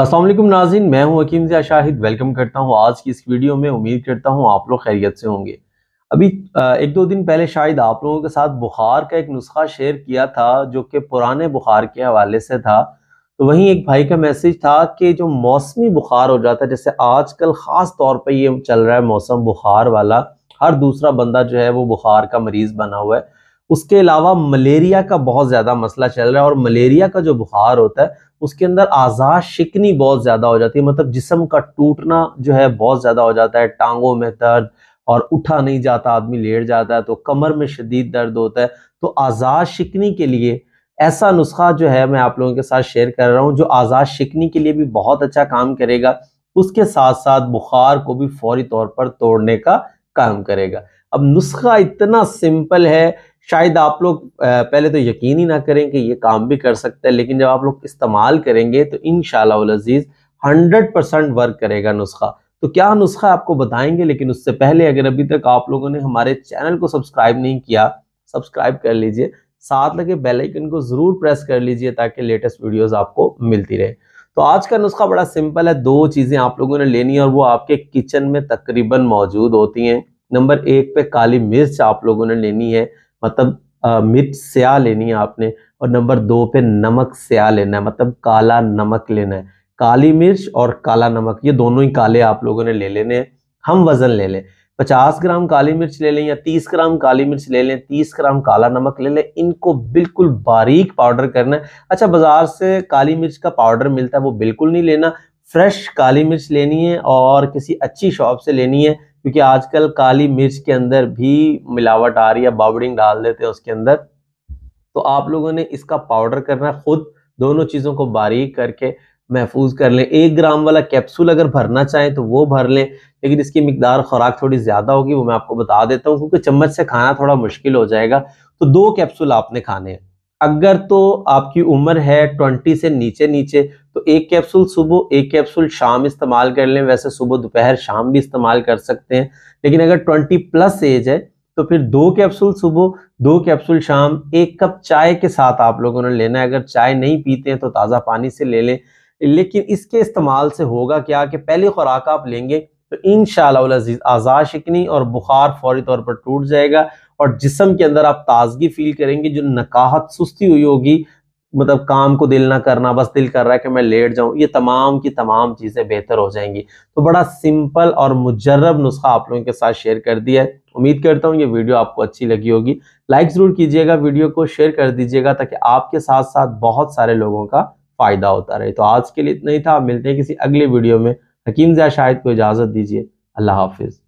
अस्सलाम वालेकुम नाज़रीन, मैं हूं हकीम ज़िया शाहिद। वेलकम करता हूं आज की इस वीडियो में। उम्मीद करता हूं आप लोग खैरियत से होंगे। अभी एक दो दिन पहले शायद आप लोगों के साथ बुखार का एक नुस्खा शेयर किया था जो कि पुराने बुखार के हवाले से था। तो वहीं एक भाई का मैसेज था कि जो मौसमी बुखार हो जाता है, जैसे आजकल ख़ास तौर पर ये चल रहा है मौसम बुखार वाला, हर दूसरा बंदा जो है वो बुखार का मरीज़ बना हुआ है। उसके अलावा मलेरिया का बहुत ज़्यादा मसला चल रहा है, और मलेरिया का जो बुखार होता है उसके अंदर आज़ाद शिकनी बहुत ज़्यादा हो जाती है, मतलब जिस्म का टूटना जो है बहुत ज़्यादा हो जाता है, टांगों में दर्द, और उठा नहीं जाता, आदमी लेट जाता है तो कमर में शदीद दर्द होता है। तो आज़ाद शिकनी के लिए ऐसा नुस्खा जो है मैं आप लोगों के साथ शेयर कर रहा हूँ, जो आज़ाद शिकनी के लिए भी बहुत अच्छा काम करेगा, उसके साथ साथ बुखार को भी फौरी तौर पर तोड़ने का काम करेगा। अब नुस्खा इतना सिंपल है, शायद आप लोग पहले तो यकीन ही ना करें कि ये काम भी कर सकता है, लेकिन जब आप लोग इस्तेमाल करेंगे तो इंशाअल्लाह अज़ीज़ 100% वर्क करेगा नुस्खा। तो क्या नुस्खा आपको बताएंगे, लेकिन उससे पहले अगर अभी तक आप लोगों ने हमारे चैनल को सब्सक्राइब नहीं किया, सब्सक्राइब कर लीजिए, साथ लगे बेल आइकन को जरूर प्रेस कर लीजिए ताकि लेटेस्ट वीडियोस आपको मिलती रहे। तो आज का नुस्खा बड़ा सिंपल है। दो चीजें आप लोगों ने लेनी है और वो आपके किचन में तकरीबन मौजूद होती हैं। नंबर एक पे काली मिर्च आप लोगों ने लेनी है, मतलब मिर्च स्याह लेनी है आपने। और नंबर दो पे नमक स्याह लेना है, मतलब काला नमक लेना है। काली मिर्च और काला नमक ये दोनों ही काले आप लोगों ने ले लेने हैं। हम वजन ले लें, 50 ग्राम काली मिर्च ले लें या 30 ग्राम काली मिर्च ले लें, 30 ग्राम काला नमक ले लें। इनको बिल्कुल बारीक पाउडर करना है। अच्छा, बाजार से काली मिर्च का पाउडर मिलता है, वो बिल्कुल नहीं लेना। फ्रेश काली मिर्च लेनी है और किसी अच्छी शॉप से लेनी है, क्योंकि आजकल काली मिर्च के अंदर भी मिलावट आ रही है, बावड़िंग डाल देते हैं उसके अंदर। तो आप लोगों ने इसका पाउडर करना है खुद, दोनों चीज़ों को बारीक करके महफूज कर लें। 1 ग्राम वाला कैप्सूल अगर भरना चाहें तो वो भर लें, लेकिन इसकी मिकदार खुराक थोड़ी ज़्यादा होगी, वो मैं आपको बता देता हूँ, क्योंकि चम्मच से खाना थोड़ा मुश्किल हो जाएगा। तो 2 कैप्सूल आपने खाने हैं। अगर तो आपकी उम्र है 20 से नीचे नीचे, तो 1 कैप्सूल सुबह 1 कैप्सूल शाम इस्तेमाल कर लें। वैसे सुबह दोपहर शाम भी इस्तेमाल कर सकते हैं, लेकिन अगर 20 प्लस एज है तो फिर 2 कैप्सूल सुबह 2 कैप्सूल शाम। 1 कप चाय के साथ आप लोगों ने लेना है। अगर चाय नहीं पीते हैं तो ताज़ा पानी से ले लें। लेकिन इसके इस्तेमाल से होगा क्या कि पहली खुराक आप लेंगे तो इंशाअल्लाह अज़ीज़ आज़ाद शिकनी और बुखार फौरी तौर पर टूट जाएगा, और जिस्म के अंदर आप ताजगी फील करेंगे। जो नकाहत सुस्ती हुई होगी, मतलब काम को दिल ना करना, बस दिल कर रहा है कि मैं लेट जाऊं, ये तमाम की तमाम चीज़ें बेहतर हो जाएंगी। तो बड़ा सिंपल और मुजर्रब नुस्खा आप लोगों के साथ शेयर कर दिया है। उम्मीद करता हूँ ये वीडियो आपको अच्छी लगी होगी। लाइक ज़रूर कीजिएगा, वीडियो को शेयर कर दीजिएगा ताकि आपके साथ साथ बहुत सारे लोगों का फ़ायदा होता रहे। तो आज के लिए इतना ही था, मिलते हैं किसी अगले वीडियो में। हकीम ज़िया शाहिद को इजाज़त दीजिए। अल्लाह हाफिज़।